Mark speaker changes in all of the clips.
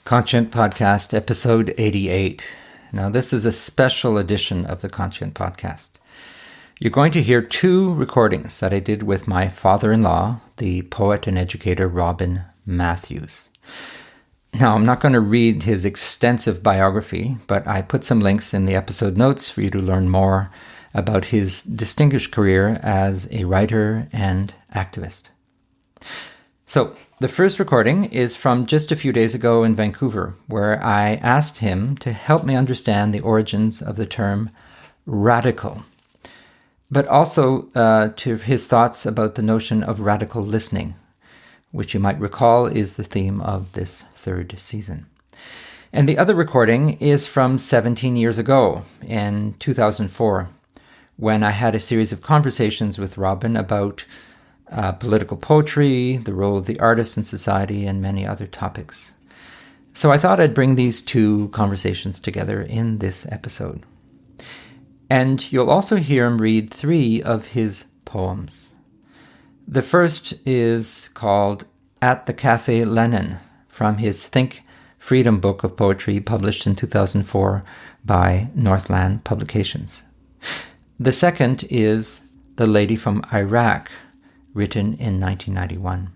Speaker 1: Conscient Podcast, episode 88. Now, this is a special edition of the Conscient Podcast. You're going to hear two recordings that I did with my father-in-law, the poet and educator Robin Mathews. Now, I'm not going to read his extensive biography, but I put some links in the episode notes for you to learn more about his distinguished career as a writer and activist. So, the first recording is from just a few days ago in Vancouver, where I asked him to help me understand the origins of the term radical, but also to his thoughts about the notion of radical listening, which you might recall is the theme of this third season. And the other recording is from 17 years ago, in 2004, when I had a series of conversations with Robin about political poetry, the role of the artist in society, and many other topics. So I thought I'd bring these two conversations together in this episode. And you'll also hear him read three of his poems. The first is called At the Café Lenin, from his Think Freedom book of poetry published in 2004 by Northland Publications. The second is The Lady from Iraq, written in 1991.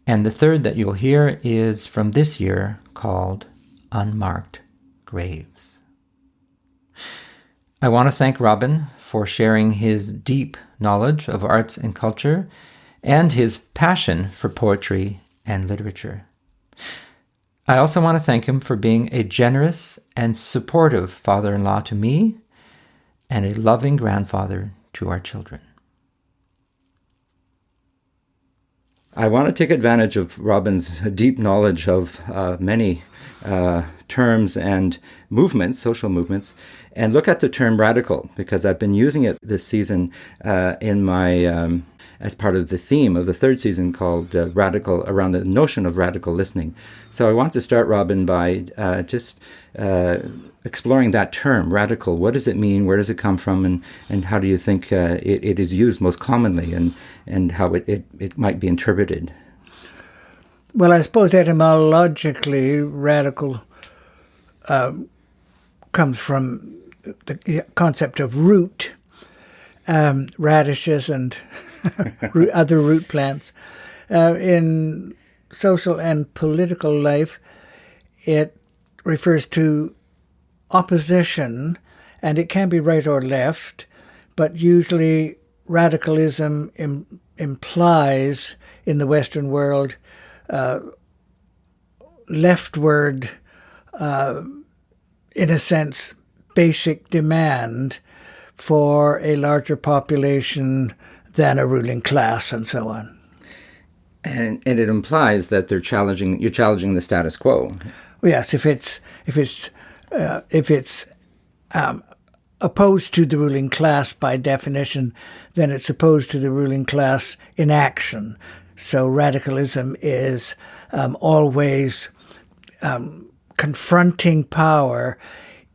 Speaker 1: And the third that you'll hear is from this year, called Unmarked Graves. I want to thank Robin for sharing his deep knowledge of arts and culture and his passion for poetry and literature. I also want to thank him for being a generous and supportive father-in-law to me and a loving grandfather to our children. I want to take advantage of Robin's deep knowledge of many terms and movements, social movements, and look at the term radical, because I've been using it this season in my as part of the theme of the third season called Radical, around the notion of radical listening. So I want to start, Robin, by just exploring that term, radical. What does it mean? Where does it come from? And how do you think it is used most commonly, and how it might be interpreted?
Speaker 2: Well, I suppose etymologically, radical comes from the concept of root, radishes and other root plants. In social and political life, it refers to opposition, and it can be right or left, but usually radicalism implies in the Western world leftward, in a sense, basic demand for a larger population than a ruling class, and so on.
Speaker 1: And it implies that you're challenging the status quo.
Speaker 2: Yes, if it's opposed to the ruling class by definition, then it's opposed to the ruling class in action. So radicalism is always confronting power.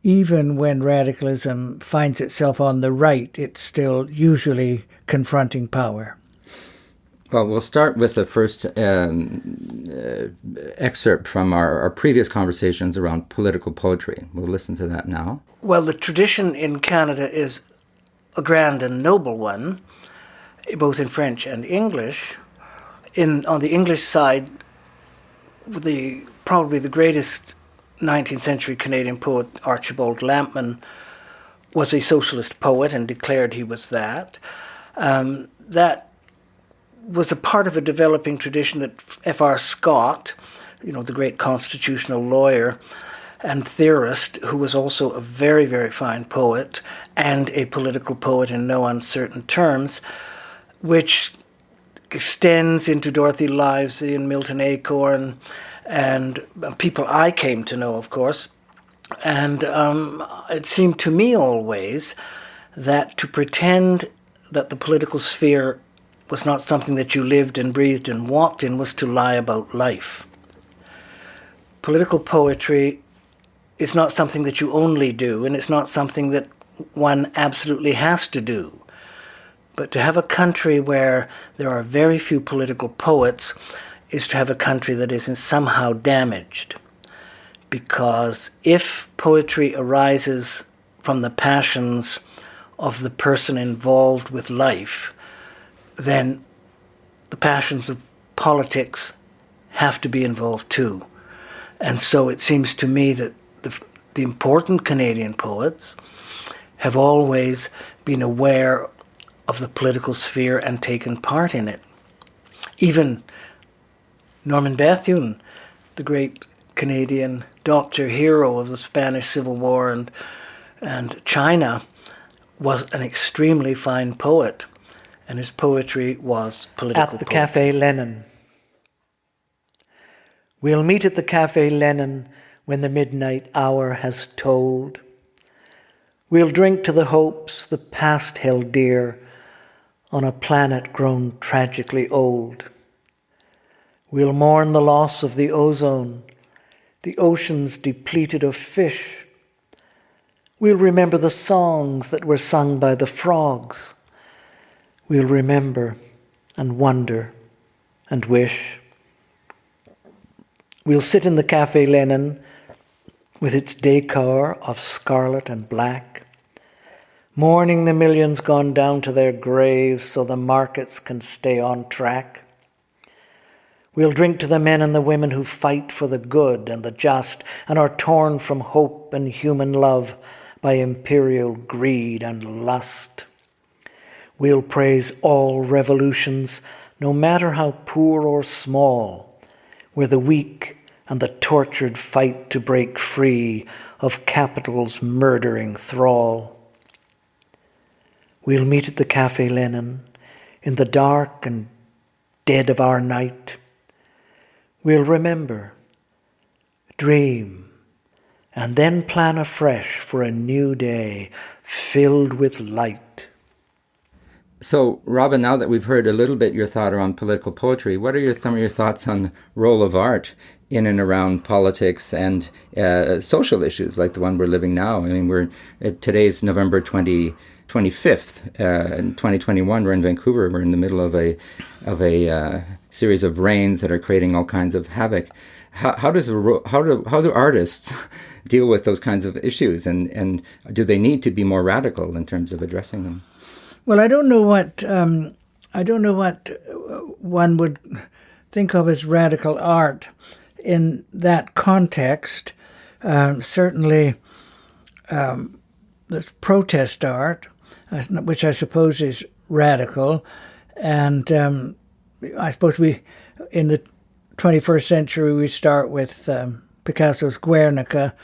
Speaker 2: Even when radicalism finds itself on the right, it's still usually confronting power.
Speaker 1: Well, we'll start with the first excerpt from our previous conversations around political poetry. We'll listen to that now.
Speaker 2: Well, the tradition in Canada is a grand and noble one, both in French and English. On the English side, probably the greatest 19th century Canadian poet, Archibald Lampman, was a socialist poet and declared he was that. That was a part of a developing tradition that F.R. Scott, the great constitutional lawyer and theorist, who was also a very, very fine poet and a political poet in no uncertain terms, which extends into Dorothy Livesey and Milton Acorn and people I came to know, of course. And it seemed to me always that to pretend that the political sphere was not something that you lived and breathed and walked in was to lie about life. Political poetry is not something that you only do, and it's not something that one absolutely has to do. But to have a country where there are very few political poets is to have a country that is somehow damaged. because if poetry arises from the passions of the person involved with life, then the passions of politics have to be involved too. And so it seems to me that the important Canadian poets have always been aware of the political sphere and taken part in it. Even Norman Bethune, the great Canadian doctor hero of the Spanish Civil War and China, was an extremely fine poet, and his poetry was political.
Speaker 3: At the Café Lenin. We'll meet at the Café Lenin when the midnight hour has tolled. We'll drink to the hopes the past held dear on a planet grown tragically old. We'll mourn the loss of the ozone, the oceans depleted of fish. We'll remember the songs that were sung by the frogs. We'll remember and wonder and wish. We'll sit in the Café Lenin with its decor of scarlet and black, mourning the millions gone down to their graves so the markets can stay on track. We'll drink to the men and the women who fight for the good and the just and are torn from hope and human love by imperial greed and lust. We'll praise all revolutions, no matter how poor or small, where the weak and the tortured fight to break free of capital's murdering thrall. We'll meet at the Café Lenin in the dark and dead of our night. We'll remember, dream, and then plan afresh for a new day filled with light.
Speaker 1: So, Robin, now that we've heard a little bit your thought around political poetry, what are some of your thoughts on the role of art in and around politics and social issues like the one we're living now? I mean, today's November 25th, in 2021, we're in Vancouver. We're in the middle of a series of rains that are creating all kinds of havoc. How do artists deal with those kinds of issues, and do they need to be more radical in terms of addressing them?
Speaker 4: Well, I don't know what one would think of as radical art in that context. Certainly, the protest art, which I suppose is radical, and I suppose in the 21st century we start with Picasso's Guernica,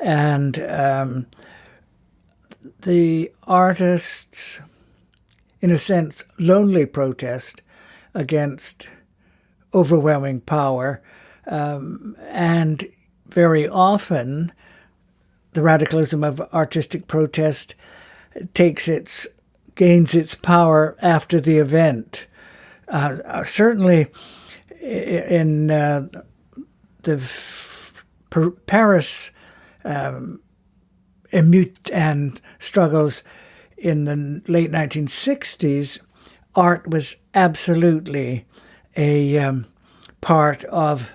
Speaker 4: and the artists, in a sense, lonely protest against overwhelming power, and very often the radicalism of artistic protest gains its power after the event. Certainly, in the Paris émeute and struggles in the late 1960s, art was absolutely a part of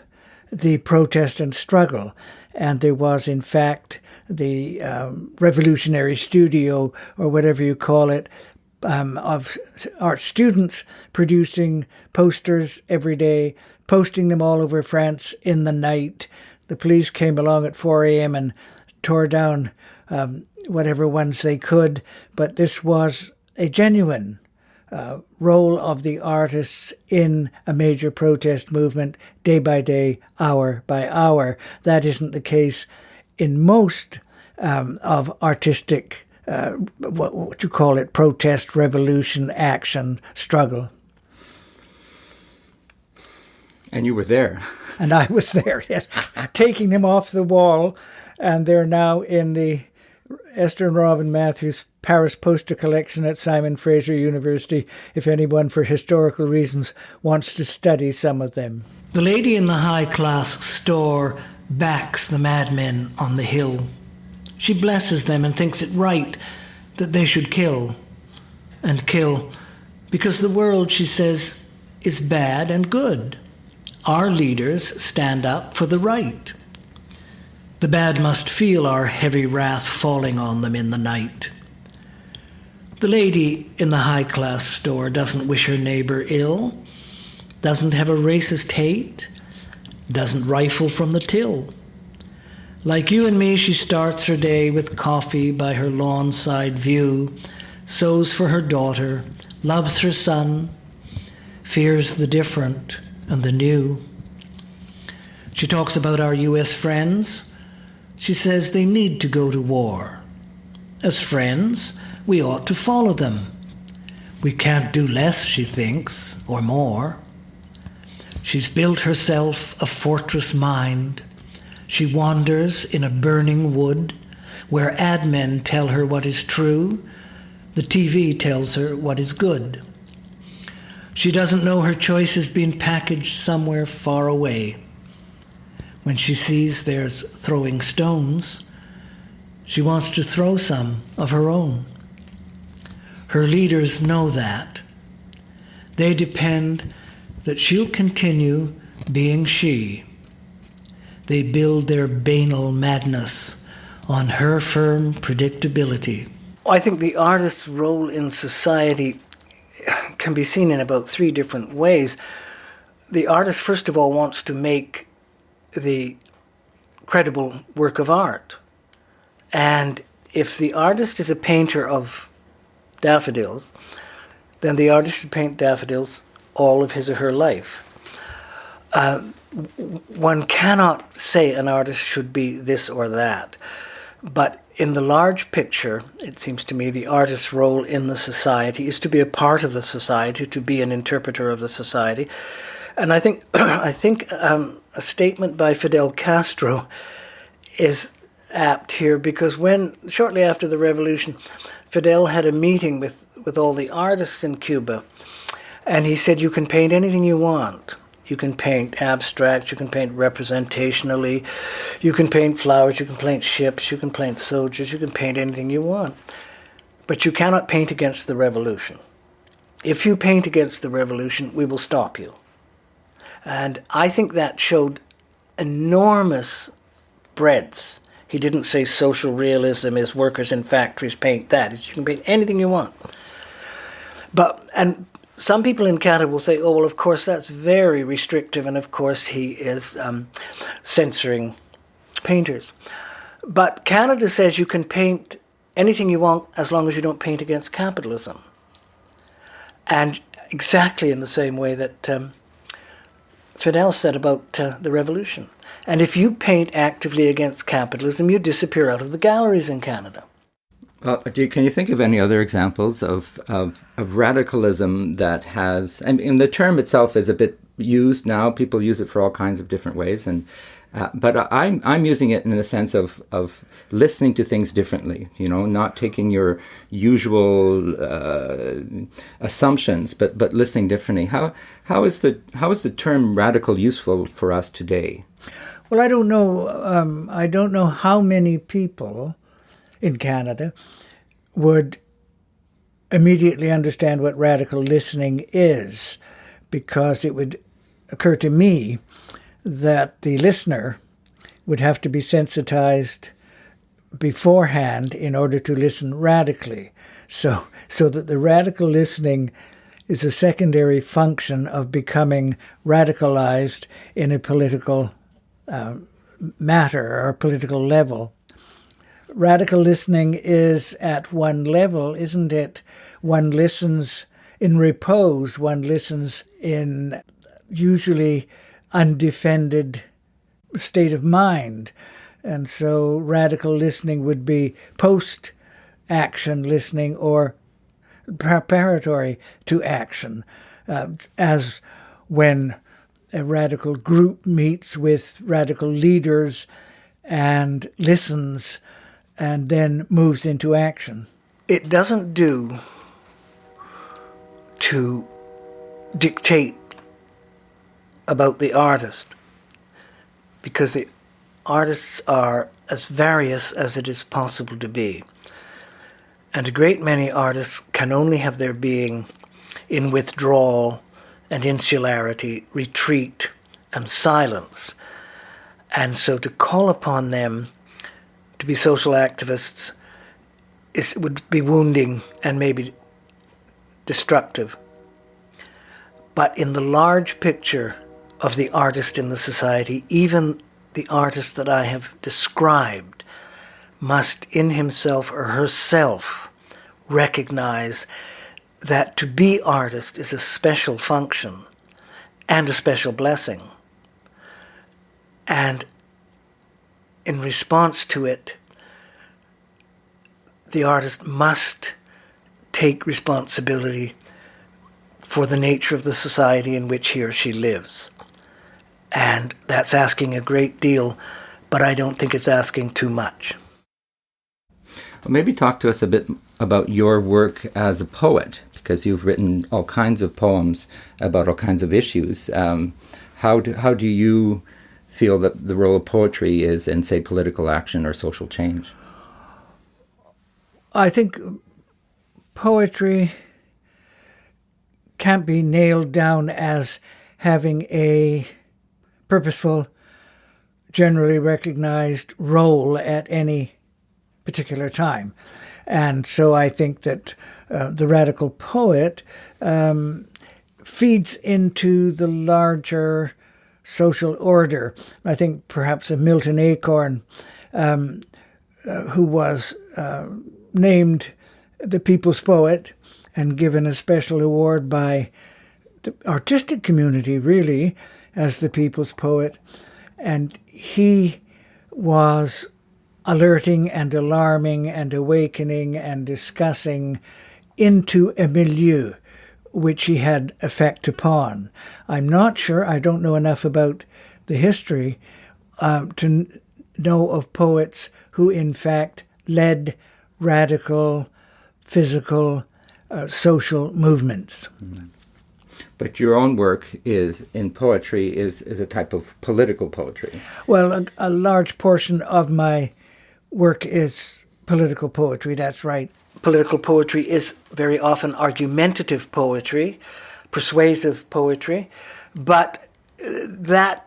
Speaker 4: the protest and struggle. And there was, in fact, the revolutionary studio, or whatever you call it, of art students producing posters every day, posting them all over France in the night. The police came along at 4 a.m. and tore down whatever ones they could, but this was a genuine role of the artists in a major protest movement, day by day, hour by hour. That isn't the case in most of artistic, what you call it, protest, revolution, action, struggle.
Speaker 1: And you were there.
Speaker 4: And I was there, yes, taking them off the wall, and they're now in the Esther and Robin Mathews Paris poster collection at Simon Fraser University, if anyone for historical reasons wants to study some of them.
Speaker 2: The lady in the high-class store backs the madmen on the hill. She blesses them and thinks it right that they should kill, and kill, because the world, she says, is bad and good. Our leaders stand up for the right.
Speaker 3: The bad must feel our heavy wrath falling on them in the night. The lady in the high-class store doesn't wish her neighbor ill, doesn't have a racist hate, doesn't rifle from the till. Like you and me, she starts her day with coffee by her lawn-side view, sews for her daughter, loves her son, fears the different and the new. She talks about our U.S. friends. She says they need to go to war. As friends, we ought to follow them. We can't do less, she thinks, or more. She's built herself a fortress mind. She wanders in a burning wood where ad men tell her what is true, the TV tells her what is good. She doesn't know her choice is being packaged somewhere far away. When she sees there's throwing stones, she wants to throw some of her own. Her leaders know that. They depend that she'll continue being she. They build their banal madness on her firm predictability.
Speaker 2: I think the artist's role in society can be seen in about 3 different ways. The artist, first of all, wants to make the credible work of art. And if the artist is a painter of daffodils, then the artist should paint daffodils all of his or her life. One cannot say an artist should be this or that, but in the large picture, it seems to me, the artist's role in the society is to be a part of the society, to be an interpreter of the society. And I think a statement by Fidel Castro is apt here, because when, shortly after the revolution, Fidel had a meeting with all the artists in Cuba, and he said, you can paint anything you want. You can paint abstract, you can paint representationally, you can paint flowers, you can paint ships, you can paint soldiers, you can paint anything you want. But you cannot paint against the revolution. If you paint against the revolution, we will stop you. And I think that showed enormous breadth. He didn't say social realism is workers in factories paint that. It's, you can paint anything you want. And some people in Canada will say, oh, well, of course, that's very restrictive, and of course he is censoring painters. But Canada says you can paint anything you want as long as you don't paint against capitalism. And exactly in the same way that Fidel said about the revolution. And if you paint actively against capitalism, you disappear out of the galleries in Canada.
Speaker 1: Can you think of any other examples of radicalism that has, I mean, the term itself is a bit used now. People use it for all kinds of different ways, but I'm using it in the sense of listening to things differently. You know, not taking your usual assumptions, but listening differently. How is the term radical useful for us today?
Speaker 4: Well, I don't know. I don't know how many people in Canada would immediately understand what radical listening is, because it would occur to me that the listener would have to be sensitized beforehand in order to listen radically. So that the radical listening is a secondary function of becoming radicalized in a political matter or political level. Radical listening is at one level, isn't it? One listens in repose, one listens in usually undefended state of mind. And so radical listening would be post-action listening or preparatory to action, as when a radical group meets with radical leaders and listens and then moves into action.
Speaker 2: It doesn't do to dictate about the artist, because the artists are as various as it is possible to be. And a great many artists can only have their being in withdrawal and insularity, retreat and silence. And so to call upon them to be social activists would be wounding and maybe destructive. But in the large picture of the artist in the society, even the artist that I have described must in himself or herself recognize that to be artist is a special function and a special blessing. And in response to it, the artist must take responsibility for the nature of the society in which he or she lives. And that's asking a great deal, but I don't think it's asking too much.
Speaker 1: Well, maybe talk to us a bit about your work as a poet, because you've written all kinds of poems about all kinds of issues. How do you feel that the role of poetry is in, say, political action or social change?
Speaker 4: I think poetry can't be nailed down as having a purposeful, generally recognized role at any particular time. And so I think that the radical poet feeds into the larger social order. I think perhaps of Milton Acorn, who was named the People's Poet and given a special award by the artistic community, really, as the People's Poet. And he was alerting and alarming and awakening and discussing into a milieu which he had effect upon. I'm not sure, I don't know enough about the history to know of poets who in fact led radical, physical, social movements.
Speaker 1: Mm. But your own work in poetry is a type of political poetry.
Speaker 4: Well, a large portion of my work is political poetry, that's right.
Speaker 2: Political poetry is very often argumentative poetry, persuasive poetry, but that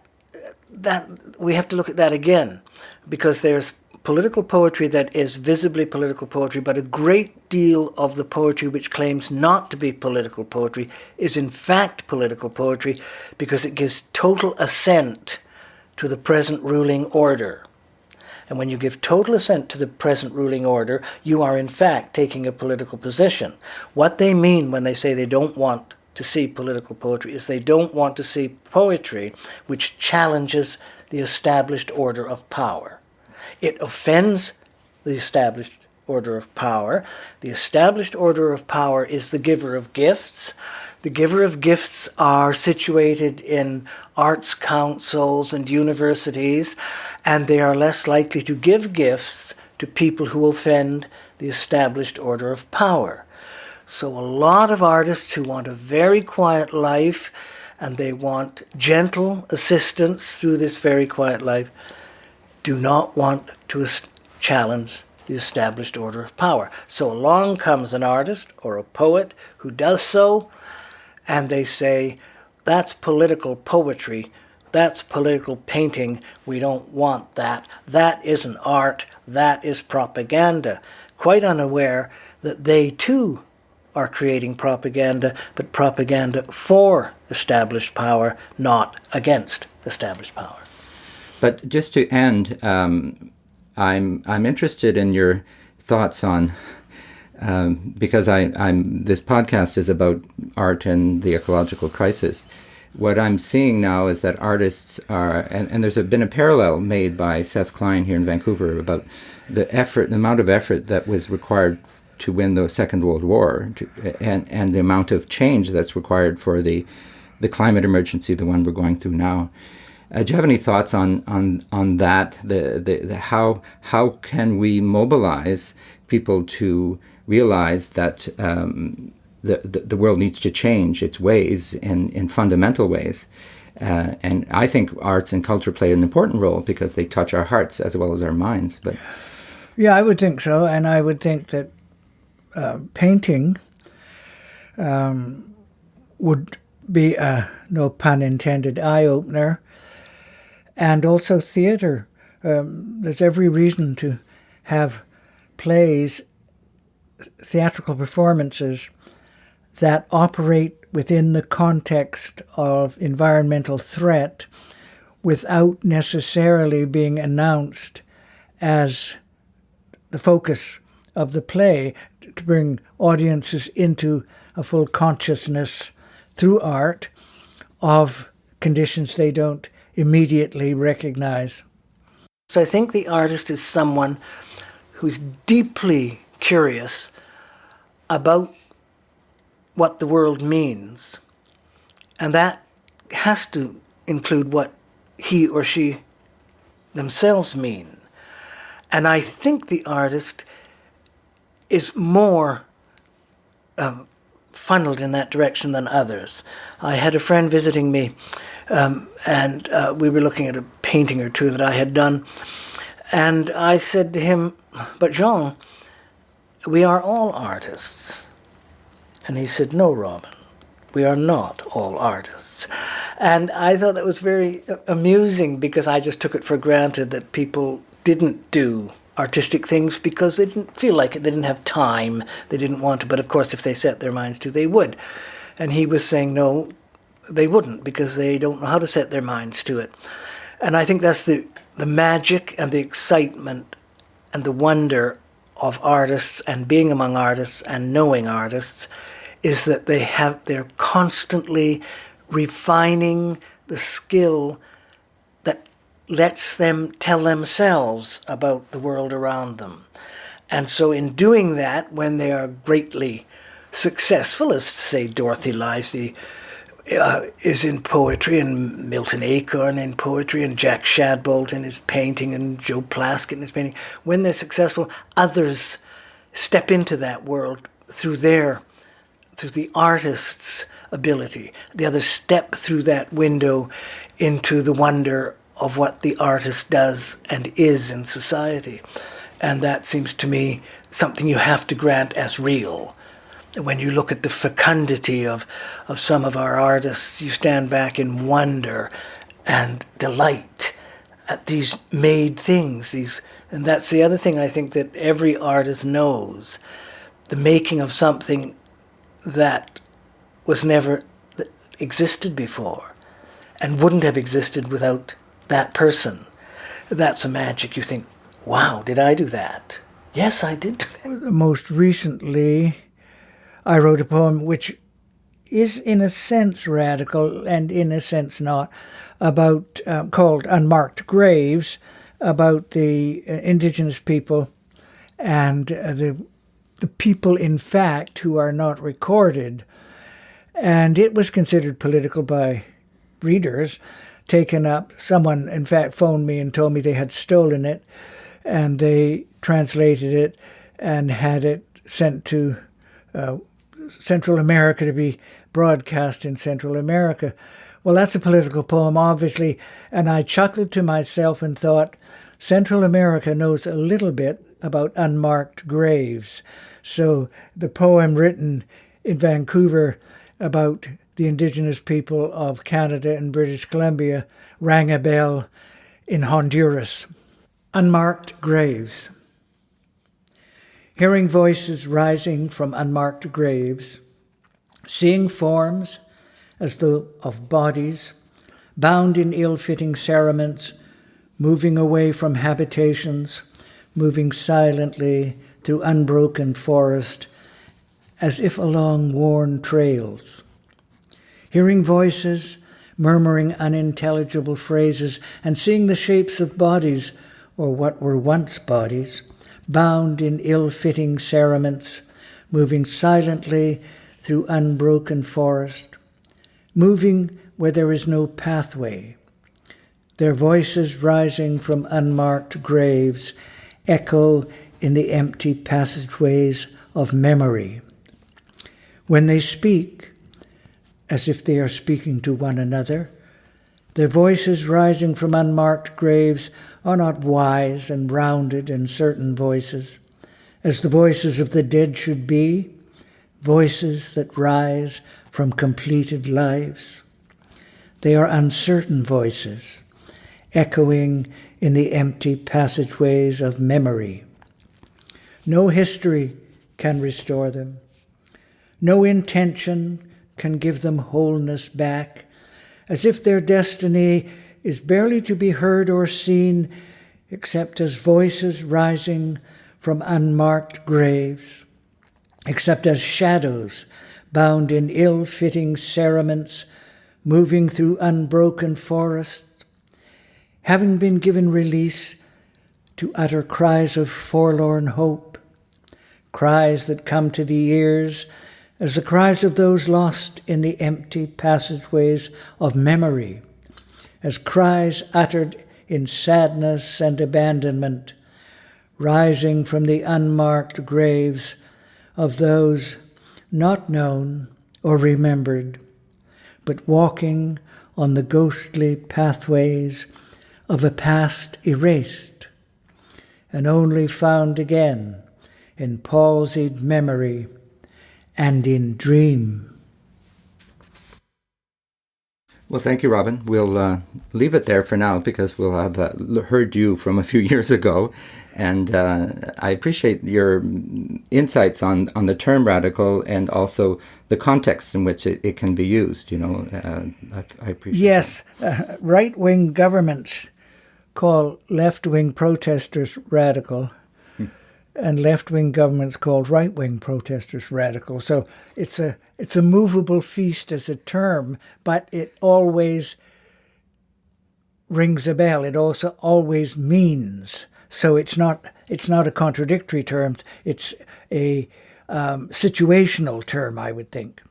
Speaker 2: we have to look at that again, because there's political poetry that is visibly political poetry, but a great deal of the poetry which claims not to be political poetry is in fact political poetry because it gives total assent to the present ruling order. And when you give total assent to the present ruling order, you are in fact taking a political position. What they mean when they say they don't want to see political poetry is they don't want to see poetry which challenges the established order of power. It offends the established order of power. The established order of power is the giver of gifts. The giver of gifts are situated in arts councils and universities, and they are less likely to give gifts to people who offend the established order of power. So a lot of artists who want a very quiet life and they want gentle assistance through this very quiet life do not want to challenge the established order of power. So along comes an artist or a poet who does so, and they say, that's political poetry, that's political painting, we don't want that. That isn't art, that is propaganda. Quite unaware that they too are creating propaganda, but propaganda for established power, not against established power.
Speaker 1: But just to end, I'm interested in your thoughts on, because this podcast is about art and the ecological crisis. What I'm seeing now is that artists are, and there's been a parallel made by Seth Klein here in Vancouver about the amount of effort that was required to win the Second World War, and the amount of change that's required for the climate emergency, the one we're going through now. Do you have any thoughts on that? How can we mobilize people to realize that the world needs to change its ways in fundamental ways? And I think arts and culture play an important role because they touch our hearts as well as our minds. But
Speaker 4: yeah, I would think so, and I would think that painting would be a, no pun intended, eye-opener. and also theatre. There's every reason to have plays, theatrical performances that operate within the context of environmental threat without necessarily being announced as the focus of the play, to bring audiences into a full consciousness through art of conditions they don't immediately recognize.
Speaker 2: So I think the artist is someone who's deeply curious about what the world means. And that has to include what he or she themselves mean. And I think the artist is more funneled in that direction than others. I had a friend visiting me, and we were looking at a painting or two that I had done. And I said to him, "But Jean, we are all artists." And he said, "No, Robin, we are not all artists." And I thought that was very amusing, because I just took it for granted that people didn't do artistic things because they didn't feel like it, they didn't have time, they didn't want to. But of course, if they set their minds to, they would. And he was saying, no, they wouldn't, because they don't know how to set their minds to it. And I think that's the magic and the excitement and the wonder of artists and being among artists and knowing artists, is that they're constantly refining the skill that lets them tell themselves about the world around them. And so in doing that, when they are greatly successful, as say Dorothy Livesey is in poetry, and Milton Acorn in poetry, and Jack Shadbolt in his painting, and Joe Plaskett in his painting, when they're successful, others step into that world through the artist's ability. The others step through that window into the wonder of what the artist does and is in society. And that seems to me something you have to grant as real. When you look at the fecundity of some of our artists, you stand back in wonder and delight at these made things. And that's the other thing I think that every artist knows. The making of something that was never that existed before and wouldn't have existed without that person. That's a magic. You think, wow, did I do that? Yes, I did do that.
Speaker 4: Most recently, I wrote a poem which is in a sense radical and in a sense not, about called Unmarked Graves, about the indigenous people and the people, in fact, who are not recorded. And it was considered political by readers, taken up. Someone, in fact, phoned me and told me they had stolen it, and they translated it and had it sent to Central America to be broadcast in Central America. Well, that's a political poem, obviously, and I chuckled to myself and thought, Central America knows a little bit about unmarked graves. So the poem written in Vancouver about the Indigenous people of Canada and British Columbia rang a bell in Honduras. Unmarked graves. Hearing voices rising from unmarked graves, seeing forms as though of bodies, bound in ill-fitting cerements, moving away from habitations, moving silently through unbroken forest, as if along worn trails. Hearing voices, murmuring unintelligible phrases, and seeing the shapes of bodies, or what were once bodies, bound in ill-fitting cerements, moving silently through unbroken forest, moving where there is no pathway, their voices rising from unmarked graves echo in the empty passageways of memory. When they speak, as if they are speaking to one another, their voices rising from unmarked graves are not wise and rounded and certain voices, as the voices of the dead should be, voices that rise from completed lives. They are uncertain voices, echoing in the empty passageways of memory. No history can restore them. No intention can give them wholeness back, as if their destiny is barely to be heard or seen except as voices rising from unmarked graves, except as shadows bound in ill-fitting cerements moving through unbroken forests, having been given release to utter cries of forlorn hope, cries that come to the ears as the cries of those lost in the empty passageways of memory, as cries uttered in sadness and abandonment, rising from the unmarked graves of those not known or remembered, but walking on the ghostly pathways of a past erased, and only found again in palsied memory and in dream.
Speaker 1: Well, thank you, Robin. We'll leave it there for now because we'll have heard you from a few years ago. And I appreciate your insights on the term radical and also the context in which it can be used. I appreciate
Speaker 4: Yes, right-wing governments call left-wing protesters radical, and left-wing governments call right-wing protesters radical. So it's a movable feast as a term, but it always rings a bell. It also always means. So it's not a contradictory term. It's a situational term, I would think.